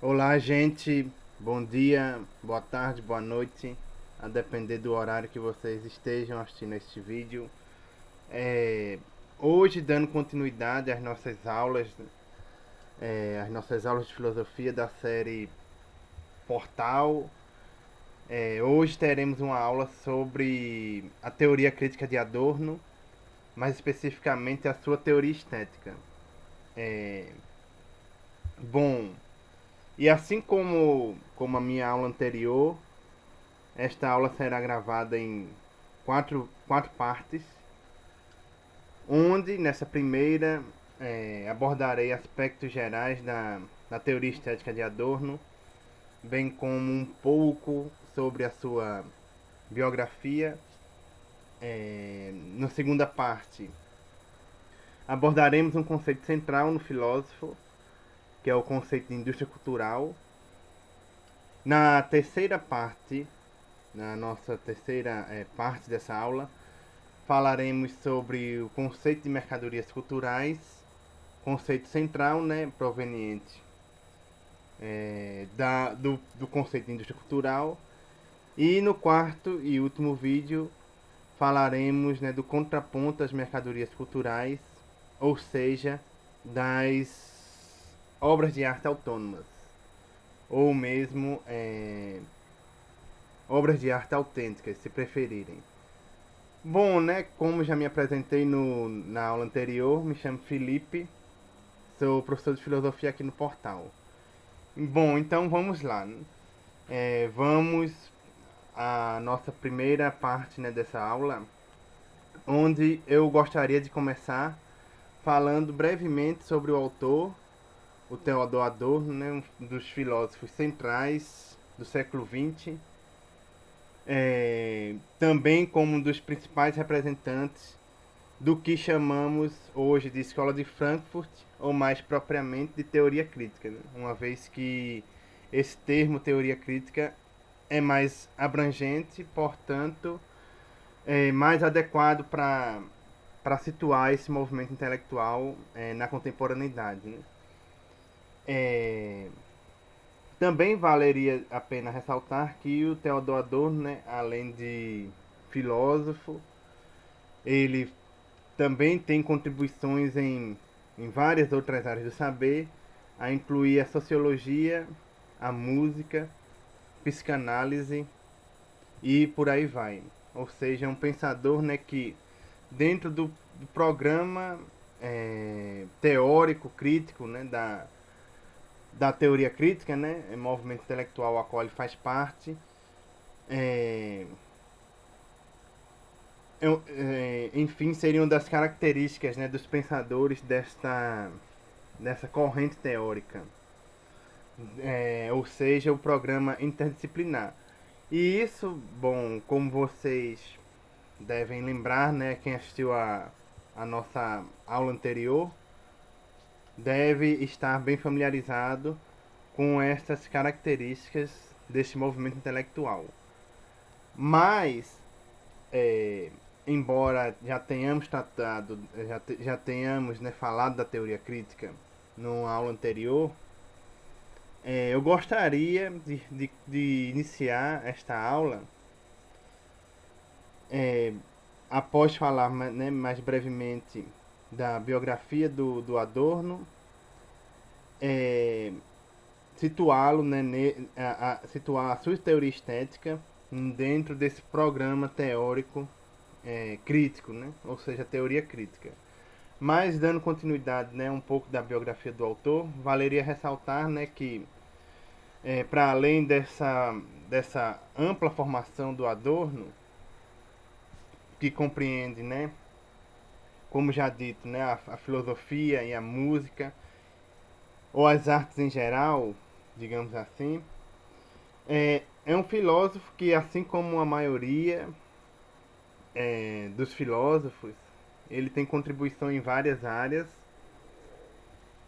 Olá, gente. Bom dia, boa tarde, boa noite, a depender do horário que vocês estejam assistindo este vídeo. É, Hoje, dando continuidade às nossas aulas de filosofia da série Portal. Hoje teremos uma aula sobre a teoria crítica de Adorno, mais especificamente a sua teoria estética. É, Bom, e assim como a minha aula anterior, esta aula será gravada em quatro partes, onde nessa primeira abordarei aspectos gerais da teoria estética de Adorno, bem como um pouco sobre a sua biografia. Na segunda parte, abordaremos um conceito central no filósofo, que é o conceito de indústria cultural. Na terceira parte, na nossa terceira parte dessa aula, falaremos sobre o conceito de mercadorias culturais, conceito central, né, proveniente do conceito de indústria cultural. E no quarto e último vídeo falaremos, né, do contraponto às mercadorias culturais, ou seja, das obras de arte autônomas, ou mesmo obras de arte autênticas, se preferirem. Bom, né, como já me apresentei na aula anterior, me chamo Felipe, sou professor de filosofia aqui no portal. Bom, então vamos lá. Vamos à nossa primeira parte, né, dessa aula, onde eu gostaria de começar falando brevemente sobre o autor, o Theodor Adorno, né, um dos filósofos centrais do século XX, também como um dos principais representantes do que chamamos hoje de Escola de Frankfurt, ou mais propriamente de teoria crítica, né? Uma vez que esse termo teoria crítica é mais abrangente, portanto, é mais adequado para situar esse movimento intelectual na contemporaneidade. Né? É, Também valeria a pena ressaltar que o Theodor Adorno, né, além de filósofo, ele também tem contribuições em várias outras áreas do saber, a incluir a sociologia, a música, psicanálise e por aí vai. Ou seja, é um pensador, né, que dentro do programa teórico, crítico, né, da teoria crítica, né, movimento intelectual a qual ele faz parte, é, enfim, seriam das características, né, dos pensadores dessa corrente teórica, ou seja, o programa interdisciplinar. E isso, bom, como vocês devem lembrar, né, quem assistiu a nossa aula anterior, deve estar bem familiarizado com essas características deste movimento intelectual. Mas, é, embora já tenhamos tratado, já tenhamos, né, falado da teoria crítica numa aula anterior, eu gostaria de iniciar esta aula é, após falar, né, mais brevemente da biografia do Adorno, é, situá-lo, né, situar a sua teoria estética dentro desse programa teórico crítico, né, ou seja, teoria crítica. Mas dando continuidade, né, um pouco da biografia do autor, valeria ressaltar, né, que para além dessa ampla formação do Adorno, que compreende, né, como já dito, né, a filosofia e a música, ou as artes em geral, digamos assim, é um filósofo que, assim como a maioria dos filósofos, ele tem contribuição em várias áreas,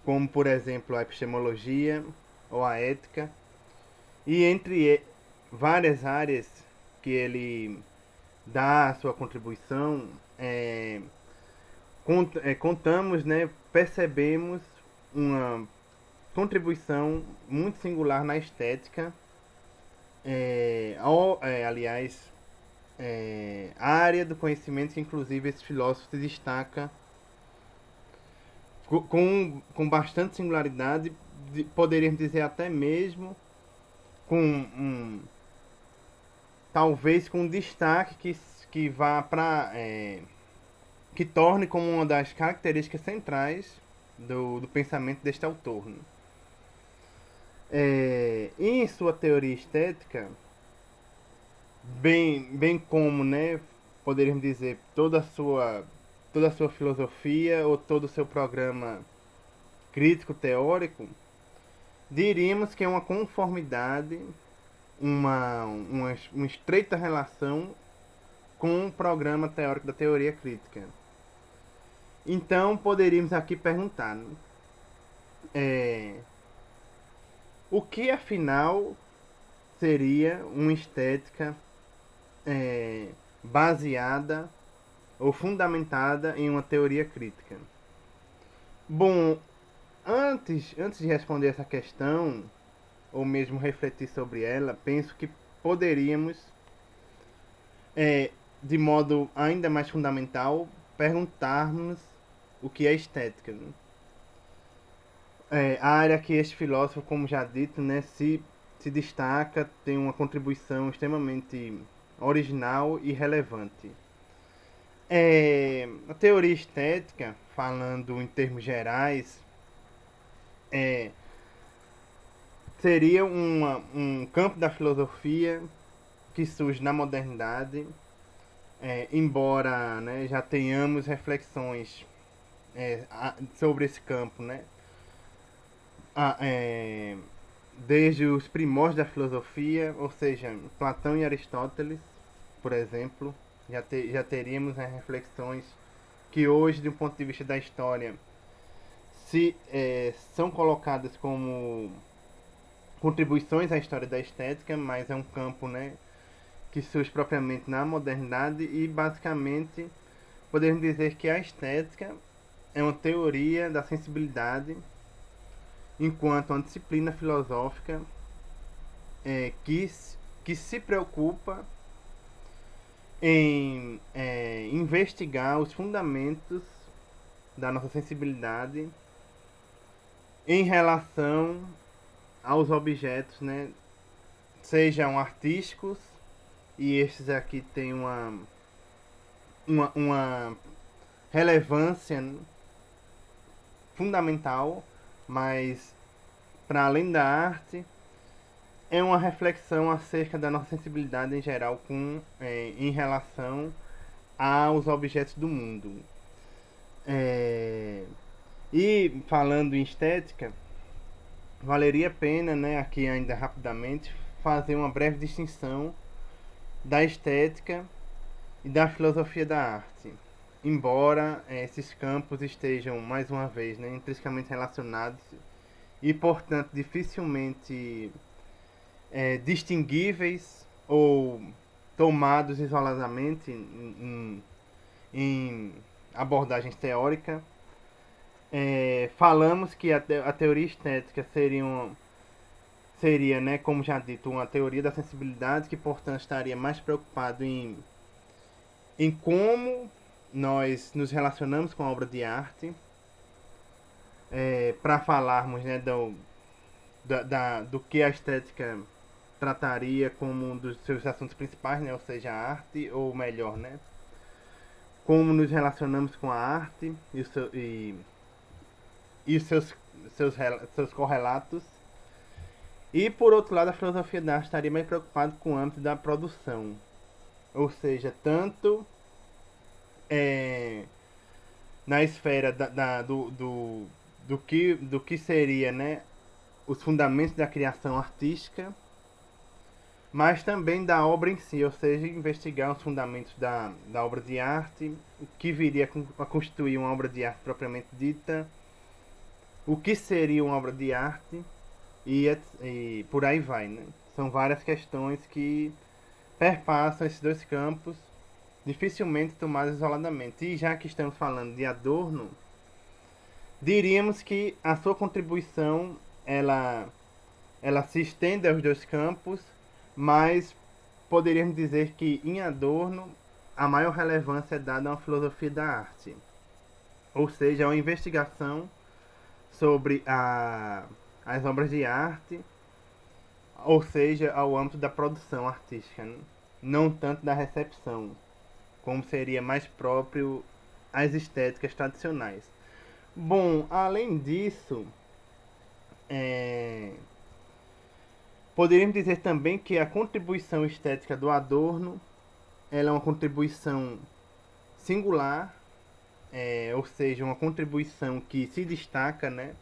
como por exemplo a epistemologia ou a ética, e entre várias áreas que ele dá a sua contribuição, contamos, né, percebemos uma contribuição muito singular na estética, aliás, área do conhecimento que inclusive esse filósofo se destaca com bastante singularidade, poderíamos dizer até mesmo com talvez com um destaque que vá para que torne como uma das características centrais do pensamento deste autor, né? Em sua teoria estética, bem como, né, poderíamos dizer, toda a sua filosofia ou todo o seu programa crítico teórico, diríamos que é uma conformidade, uma estreita relação com o programa teórico da teoria crítica. Então poderíamos aqui perguntar, né, o que afinal seria uma estética baseada ou fundamentada em uma teoria crítica? Bom, antes de responder essa questão, ou mesmo refletir sobre ela, penso que poderíamos, de modo ainda mais fundamental, perguntarmos o que é estética, né? A área que este filósofo, como já dito, né, se destaca, tem uma contribuição extremamente original e relevante. A teoria estética, falando em termos gerais, seria um campo da filosofia que surge na modernidade, embora, né, já tenhamos reflexões sobre esse campo, né, desde os primórdios da filosofia, ou seja, Platão e Aristóteles, por exemplo, já teríamos, né, reflexões que hoje, de um ponto de vista da história, são colocadas como contribuições à história da estética, mas é um campo, né, que surge propriamente na modernidade e basicamente podemos dizer que a estética é uma teoria da sensibilidade enquanto uma disciplina filosófica que se preocupa em investigar os fundamentos da nossa sensibilidade em relação aos objetos, né, sejam artísticos, e estes aqui têm uma relevância fundamental, mas para além da arte, é uma reflexão acerca da nossa sensibilidade em geral em relação aos objetos do mundo. E falando em estética, valeria a pena, né, aqui ainda rapidamente, fazer uma breve distinção da estética e da filosofia da arte. Embora esses campos estejam, mais uma vez, né, intrinsecamente relacionados e, portanto, dificilmente distinguíveis ou tomados isoladamente em abordagens teóricas, falamos que a teoria estética seria, né, como já dito, uma teoria da sensibilidade que, portanto, estaria mais preocupado em como nós nos relacionamos com a obra de arte, para falarmos, né, do que a estética trataria como um dos seus assuntos principais, né, ou seja, a arte, ou melhor, né, como nos relacionamos com a arte e os seus correlatos. E por outro lado, a filosofia da arte estaria mais preocupada com o âmbito da produção, ou seja, tanto na esfera do que seria, né, os fundamentos da criação artística, mas também da obra em si, ou seja, investigar os fundamentos da obra de arte, o que viria a constituir uma obra de arte propriamente dita, o que seria uma obra de arte e por aí vai, né? São várias questões que perpassam esses dois campos, dificilmente tomadas isoladamente. E já que estamos falando de Adorno, diríamos que a sua contribuição ela, ela se estende aos dois campos, mas poderíamos dizer que em Adorno a maior relevância é dada a uma filosofia da arte, ou seja, a uma investigação sobre as obras de arte, ou seja, ao âmbito da produção artística, né? Não tanto da recepção, como seria mais próprio às estéticas tradicionais. Bom, além disso, é, poderíamos dizer também que a contribuição estética do Adorno ela é uma contribuição singular, ou seja, uma contribuição que se destaca, né,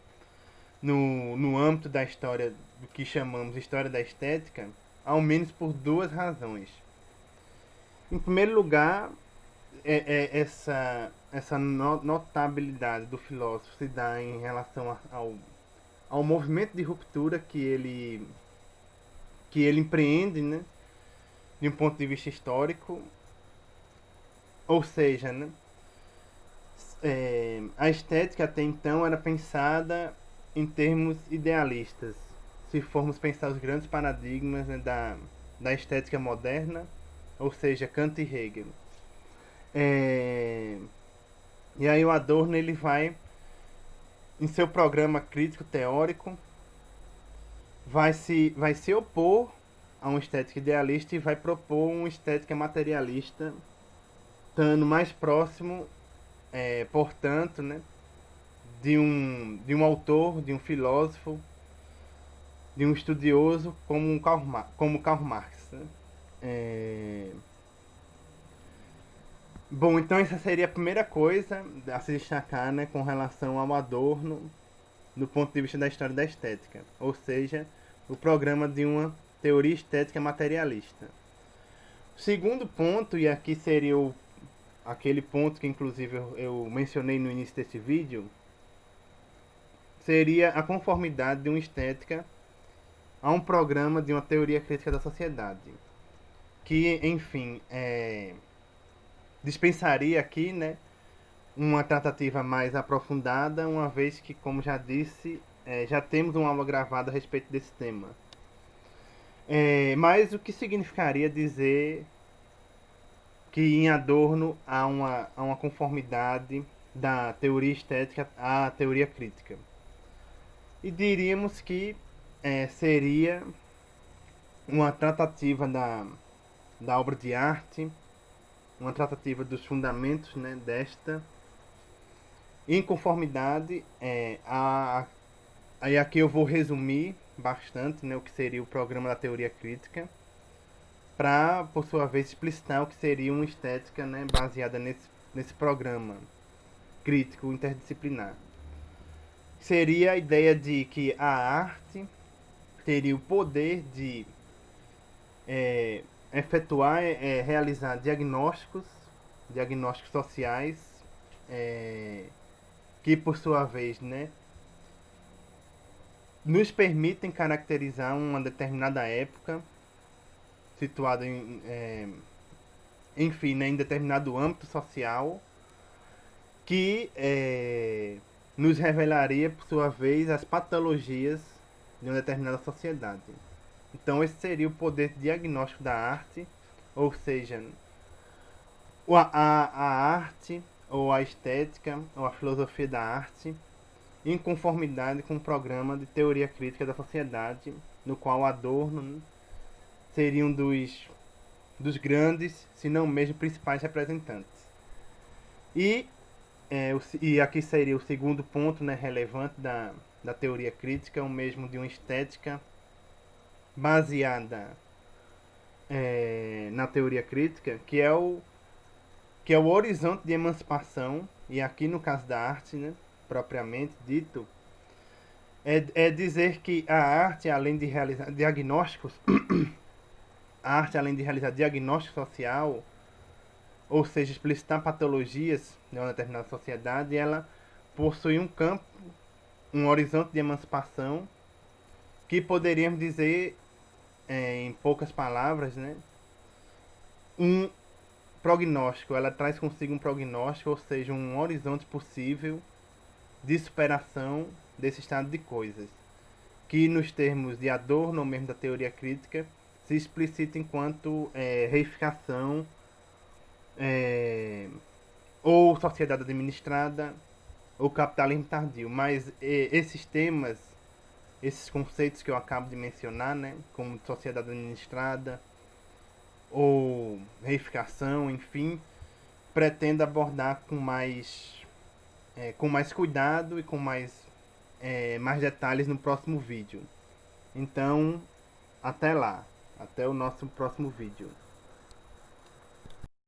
no âmbito da história do que chamamos de história da estética, ao menos por duas razões. Em primeiro lugar, essa notabilidade do filósofo se dá em relação ao movimento de ruptura que ele empreende, né, de um ponto de vista histórico, ou seja, né, a estética até então era pensada em termos idealistas. Se formos pensar os grandes paradigmas, né, da estética moderna, ou seja, Kant e Hegel. É, e aí o Adorno ele vai, em seu programa crítico teórico, vai se opor a uma estética idealista e vai propor uma estética materialista, estando mais próximo, portanto, né, de um autor, de um filósofo, de um estudioso como Karl Marx. Né? É... Bom, então essa seria a primeira coisa a se destacar, né, com relação ao Adorno do ponto de vista da história da estética, ou seja, o programa de uma teoria estética materialista. O segundo ponto, e aqui seria aquele ponto que inclusive eu mencionei no início desse vídeo, seria a conformidade de uma estética a um programa de uma teoria crítica da sociedade, que, enfim, dispensaria aqui, né, uma tratativa mais aprofundada, uma vez que, como já disse, já temos uma aula gravada a respeito desse tema. Mas o que significaria dizer que em Adorno há uma conformidade da teoria estética à teoria crítica? E diríamos que seria uma tratativa da obra de arte, uma tratativa dos fundamentos, né, desta, em conformidade aí aqui eu vou resumir bastante, né, o que seria o programa da teoria crítica, para, por sua vez, explicitar o que seria uma estética, né, baseada nesse programa crítico interdisciplinar. Seria a ideia de que a arte teria o poder de efetuar, realizar diagnósticos sociais, que por sua vez, né, nos permitem caracterizar uma determinada época, situada enfim, né, em determinado âmbito social, que nos revelaria, por sua vez, as patologias de uma determinada sociedade. Então esse seria o poder diagnóstico da arte, ou seja, a arte, ou a estética, ou a filosofia da arte, em conformidade com o programa de teoria crítica da sociedade, no qual Adorno seria um dos grandes, se não mesmo principais representantes. E aqui seria o segundo ponto, né, relevante da teoria crítica, o mesmo de uma estética baseada na teoria crítica, que é o horizonte de emancipação, e aqui no caso da arte, né, propriamente dito, é dizer que a arte, além de realizar diagnósticos, a arte, além de realizar diagnóstico social, ou seja, explicitar patologias de uma determinada sociedade, ela possui um campo, um horizonte de emancipação, que poderíamos dizer, em poucas palavras, né, um prognóstico. Ela traz consigo um prognóstico, ou seja, um horizonte possível de superação desse estado de coisas. que nos termos de Adorno ou mesmo da teoria crítica se explicita enquanto reificação, ou sociedade administrada, ou capitalismo tardio. Mas esses temas, esses conceitos que eu acabo de mencionar, né, como sociedade administrada ou reificação, enfim, pretendo abordar com mais cuidado e com mais detalhes no próximo vídeo. Então, até lá, até o nosso próximo vídeo.